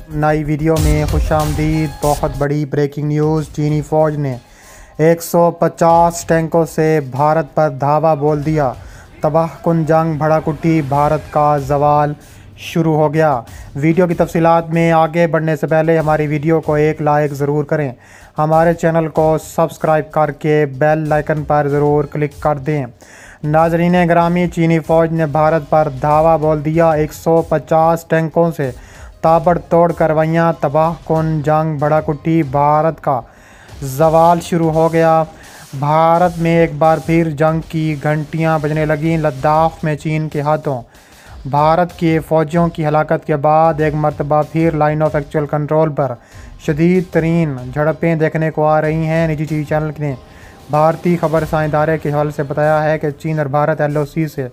नई वीडियो में खुशामदीद। बहुत बड़ी ब्रेकिंग न्यूज़। चीनी फ़ौज ने 150 टैंकों से भारत पर धावा बोल दिया। तबाहकुन जंग भड़क उठी, भारत का जवाल शुरू हो गया। वीडियो की तफसीलात में आगे बढ़ने से पहले हमारी वीडियो को एक लाइक ज़रूर करें। हमारे चैनल को सब्सक्राइब करके बेल आइकन पर ज़रूर क्लिक कर दें। नाज़रीन ग्रामी, चीनी फ़ौज ने भारत पर धावा बोल दिया। 150 टैंकों से ताबड़तोड़ कार्रवाइयाँ, तबाहकुन जंग भड़क उठी, भारत का जवाल शुरू हो गया। भारत में एक बार फिर जंग की घंटियाँ बजने लगीं। लद्दाख में चीन के हाथों भारत के फ़ौजियों की हलाकत के बाद एक मरतबा फिर लाइन ऑफ एक्चुअल कंट्रोल पर शदीद तरीन झड़पें देखने को आ रही हैं। निजी टीवी चैनल ने भारतीय खबर इदारे के हवाले से बताया है कि चीन और भारत LOC से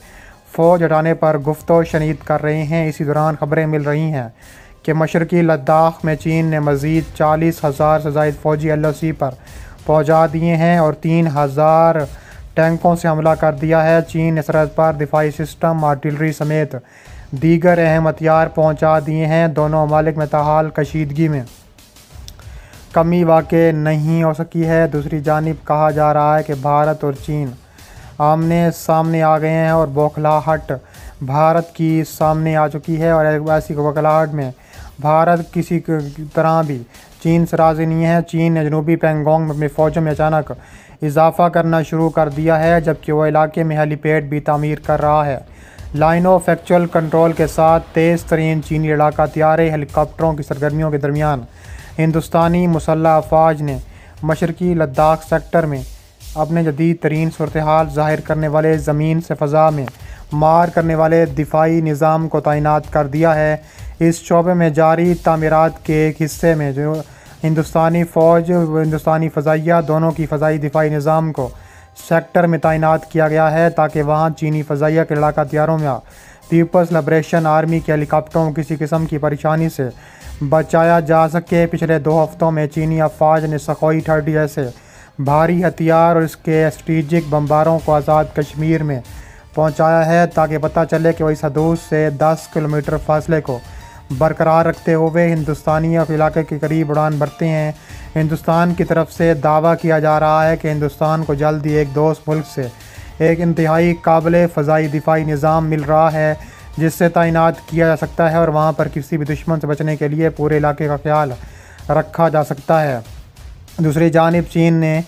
फ़ौज हटाने पर गुफ्तो शनीद कर रहे हैं। इसी दौरान खबरें मिल रही हैं कि मशरक़ी लद्दाख में चीन ने मज़ीद 40,000 से ज़ायद फ़ौजी LOC पर पहुँचा दिए हैं और 3,000 टैंकों से हमला कर दिया है। चीन ने सरहद पर दिफाई सिस्टम, आर्टिलरी समेत दीगर अहम हथियार पहुँचा दिए हैं। दोनों ममालिक में ताहाल कशीदगी में कमी वाक़ई नहीं हो सकी है। दूसरी जानिब कहा जा रहा है कि भारत और चीन आमने सामने आ गए हैं और बौखलाहट भारत की सामने आ चुकी है और ऐसी बौखलाहट में भारत किसी तरह भी चीन से राज़ी नहीं है। चीन ने जनूबी पैंगोंग में अपनी फ़ौजों में अचानक इजाफ़ा करना शुरू कर दिया है, जबकि वह इलाके में हेलीपैड भी तामीर कर रहा है। लाइन ऑफ एक्चुअल कंट्रोल के साथ तेज़ तरीन चीनी लड़ाका तैयारे हेलीकॉप्टरों की सरगर्मियों के दरमियान हिंदुस्तानी मुसल्लह अफ़वाज ने मशरक़ी लद्दाख सेक्टर में अपने जदीद तरीन सूरत हाल ज़ाहिर करने वाले ज़मीन से फ़ज़ा में मार करने वाले दिफाई निज़ाम को तैनात कर दिया है। इस शोबे में जारी तामीरात के एक हिस्से में जो हिंदुस्तानी फ़ौज हिंदुस्तानी फ़ज़ाइया दोनों की फ़ज़ाई दिफाई निज़ाम को सेक्टर में तैनात किया गया है ताकि वहाँ चीनी फ़ज़ाइया के लड़ाका तैयारों में पीपल्स लिबरेशन आर्मी के हेलीकॉप्टरों को किसी किस्म की परेशानी से बचाया जा सके। पिछले 2 हफ़्तों में चीनी अफ़वाज ने सखोई 30 जैसे भारी हथियार और इसके स्ट्रेटेजिक बम्बारों को आज़ाद कश्मीर में पहुंचाया है ताकि पता चले कि वह इस हदूद से 10 किलोमीटर फासले को बरकरार रखते हुए हिंदुस्तानी इलाके के करीब उड़ान भरते हैं। हिंदुस्तान की तरफ से दावा किया जा रहा है कि हिंदुस्तान को जल्द ही एक दोस्त मुल्क से एक इंतहाई काबिल फ़ज़ाई दिफाई निज़ाम मिल रहा है जिससे तैनात किया जा सकता है और वहाँ पर किसी भी दुश्मन से बचने के लिए पूरे इलाके का ख्याल रखा जा सकता है। दूसरी जानिब चीन ने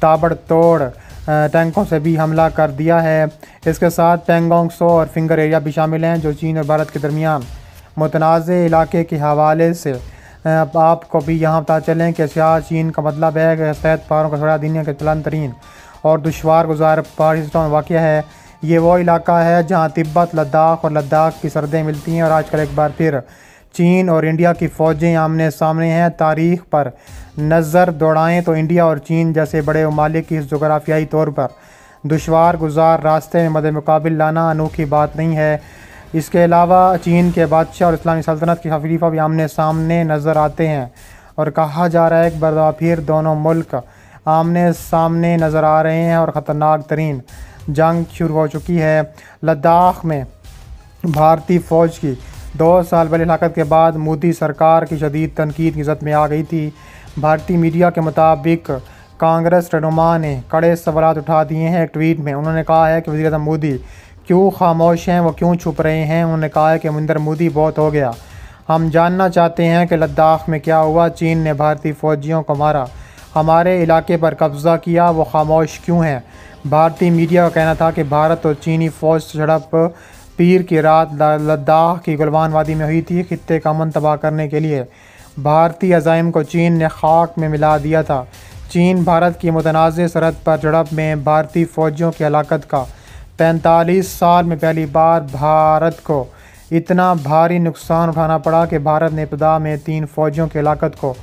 ताबड़तोड़ टैंकों से भी हमला कर दिया है। इसके साथ पैंगोंग त्सो और फिंगर एरिया भी शामिल हैं जो चीन और भारत के दरमियान मुतनाज़े इलाके के हवाले से आपको भी यहाँ पता चलें कि स्याह चीन का मतलब है कि सैद पारों का थोड़ा दुनिया के बुलंद तरीन और दुश्वार गुजार पहाड़ी सिस्टम में वाक़ है। ये वो इलाका है जहाँ तिब्बत, लद्दाख और लद्दाख की सरहदें मिलती हैं और आजकल एक बार फिर चीन और इंडिया की फ़ौजें आमने सामने हैं। तारीख़ पर नज़र दौड़ाएं तो इंडिया और चीन जैसे बड़े ममालिक की इस जोग्राफियाई तौर पर दुश्वार गुजार रास्ते में मद्दे मुकाबिल लाना अनोखी बात नहीं है। इसके अलावा चीन के बादशाह और इस्लामी सल्तनत के खलीफा भी आमने सामने नज़र आते हैं और कहा जा रहा है कि बार फिर दोनों मुल्क आमने सामने नज़र आ रहे हैं और ख़तरनाक तरीन जंग शुरू हो चुकी है। लद्दाख में भारतीय फ़ौज की 2 साल पहले हलाकत के बाद मोदी सरकार की शदीद तनकीद की ज़द में आ गई थी। भारतीय मीडिया के मुताबिक कांग्रेस रहनुमा ने कड़े सवाल उठा दिए हैं। एक ट्वीट में उन्होंने कहा है कि वज़ीर-ए-आज़म मोदी क्यों खामोश हैं, वो क्यों छुप रहे हैं। उन्होंने कहा है कि नरेंद्र मोदी बहुत हो गया, हम जानना चाहते हैं कि लद्दाख में क्या हुआ। चीन ने भारतीय फ़ौजियों को मारा, हमारे इलाके पर कब्ज़ा किया, वो खामोश क्यों हैं। भारतीय मीडिया का कहना था कि भारत और चीनी फ़ौज से झड़प पीर की रात लद्दाख की गलवान वादी में हुई थी। खित्ते का अमन तबाह करने के लिए भारतीय अज़ाइम को चीन ने खाक में मिला दिया था। चीन भारत की मुतनाज़ सरहद पर झड़प में भारतीय फ़ौजियों की हलाकत का 45 साल में पहली बार भारत को इतना भारी नुकसान उठाना पड़ा कि भारत ने इब्तदा में 3 फ़ौजियों की हलाकत को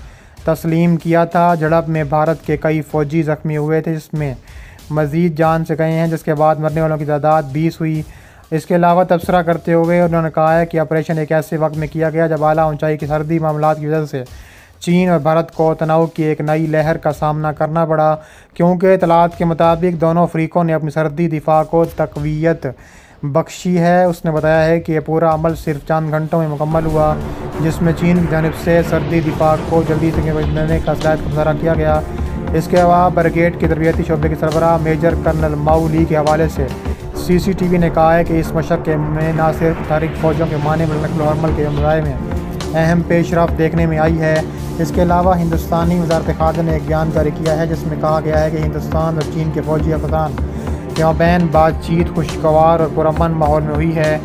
तस्लीम किया था। झड़प में भारत के कई फ़ौजी ज़ख्मी हुए थे, जिसमें मज़ीद जान से गए हैं, जिसके बाद मरने वालों की तादाद 20 हुई। इसके अलावा तबसरा करते हुए उन्होंने कहा है कि ऑपरेशन एक ऐसे वक्त में किया गया जब आला ऊंचाई की सर्दी मामलात की वजह से चीन और भारत को तनाव की एक नई लहर का सामना करना पड़ा, क्योंकि इतलात के मुताबिक दोनों फ़रीक़ों ने अपनी सरहदी दिफा को तक़वियत बख्शी है। उसने बताया है कि यह पूरा अमल सिर्फ चंद घंटों में मुकम्मल हुआ, जिसमें चीन की जानिब से सरहदी दिफा को जल्दी से करने का सलाहियत का मुजाहरा किया गया। इसके अलावा ब्रिगेड के तरबियती शोबे के सरबराह मेजर कर्नल माऊ ली के हवाले से CCTV ने कहा है कि इस मशक़ में न सिर्फ तारिक फ़ौजों के माने में नकल हरमल के मज़ाये में अहम पेशरफ देखने में आई है। इसके अलावा हिंदुस्तानी वज़ारत ख़ारजा ने एक बयान जारी किया है, जिसमें कहा गया है कि हिंदुस्तान और चीन के फ़ौजी अफसरान के माबैन बातचीत खुशगवार और पुरअमन माहौल में हुई है।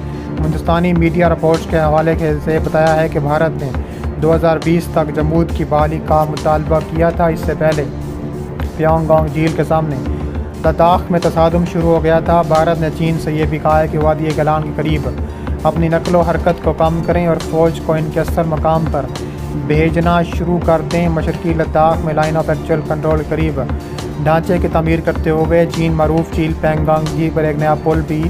हिंदुस्तानी मीडिया रिपोर्ट्स के हवाले से बताया है कि भारत ने 2020 तक जमूद की बहाली का मुतालबा किया था। इससे पहले प्योंगयांग झील के सामने लद्दाख में तसादुम शुरू हो गया था। भारत ने चीन से यह भी कहा है कि वादी गलान के करीब अपनी नकलो हरकत को कम करें और फ़ौज को इनके असल मकाम पर भेजना शुरू कर दें। मशरकी लद्दाख में लाइन ऑफ एक्चुअल कंट्रोल के करीब ढांचे की तमीर करते हुए चीन मरूफ झील पैंगोंग झील पर एक नया पुल भी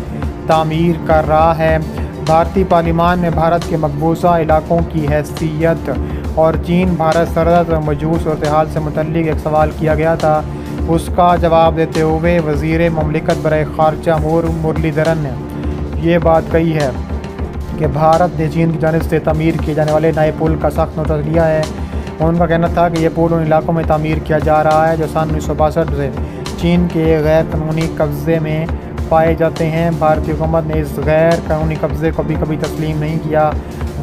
तामीर कर रहा है। भारतीय पार्लियामान में भारत के मकबूजा इलाकों की हैसियत और चीन भारत सरहद और मौजूद सूरत हाल से मुतल्लिक एक सवाल किया गया था। उसका जवाब देते हुए वज़ीर ममलिकत बराए ख़ारजा मुरलीधरन ने यह बात कही है कि भारत ने चीन की जानिब से तमीर किए जाने वाले नए पुल का सख्त नोटिस लिया है। उनका कहना था कि यह पुल उन इलाकों में तामीर किया जा रहा है जो सन 1962 से चीन के गैर कानूनी कब्ज़े में पाए जाते हैं। भारतीय हुकूमत ने इस गैर कानूनी कब्ज़े को भी कभी तस्लीम नहीं किया।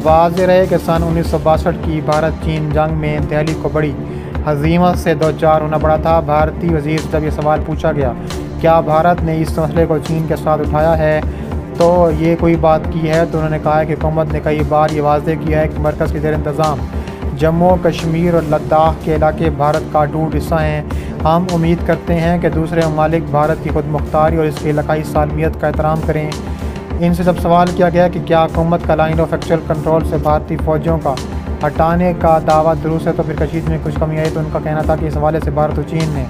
वाज़ेह रहे कि सन 1962 की भारत चीन जंग में दिल्ली को बड़ी हज़ीमत से दो चार होना पड़ा था। भारतीय वज़ीर से जब ये सवाल पूछा गया क्या भारत ने इस मसले को चीन के साथ उठाया है तो ये कोई बात की है, तो उन्होंने कहा है कि हुकूमत ने कई बार ये वाज़ेह किया है कि मरकज़ के ज़ेर इंतज़ाम जम्मू कश्मीर और लद्दाख के इलाके भारत का अटूट हिस्सा हैं। हम उम्मीद करते हैं कि दूसरे ममालिक भारत की खुद मुख्तारी और इसके इलाकाई सालमियत का एहतराम करें। इनसे जब सवाल किया गया कि क्या हुकूमत का लाइन ऑफ एक्चुअल कंट्रोल से भारतीय फ़ौजों का हटाने का दावा दुरुस्त है तो फिर कशीद में कुछ कमी आई, तो उनका कहना था कि इस हवाले से भारत और चीन ने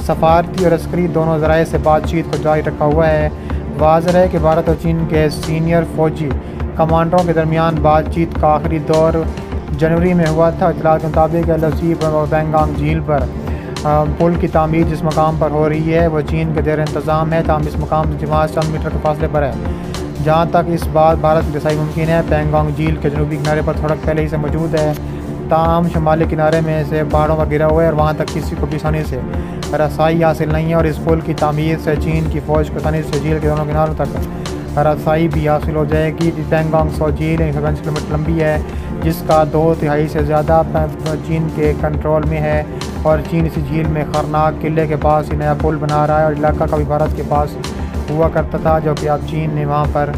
सफारती और अस्करी दोनों ज़राए से बातचीत को जारी रखा हुआ है। वाज़ेह है कि भारत और चीन के सीनियर फ़ौजी कमांडरों के दरमियान बातचीत का आखिरी दौर जनवरी में हुआ था। इत्तलात के मुताबिक LOC और पैंगोंग झील पर पुल की तामीर जिस मकाम पर हो रही है वह चीन के ज़ेर इंतज़ाम है, ताहम इस मकाम से जमात चंद मीटर के फासले पर है। जहाँ तक इस बार भारत की रसाई मुमकिन है, पैंगोंग झील के जनूबी किनारे पर सड़क पहले ही से मौजूद है, ताहम शुमाली किनारे में से पहाड़ों का गिरा हुआ है और वहाँ तक किसी को भी आसानी से रसाई हासिल नहीं है। और इस पुल की तामीर से चीन की फ़ौज को आसानी से झील के दोनों किनारों तक रसाई भी हासिल हो जाएगी। पैंगोंग सौ झील 150 किलोमीटर लंबी है, जिसका 2/3 से ज़्यादा चीन के कंट्रोल में है और चीन इसी झील में खरनाक किले के पास ही नया पुल बना रहा है और इलाका कभी भारत के पास हुआ करता था, जो कि अब चीन ने वहाँ पर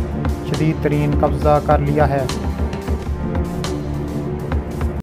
शदीद तरीन कब्ज़ा कर लिया है।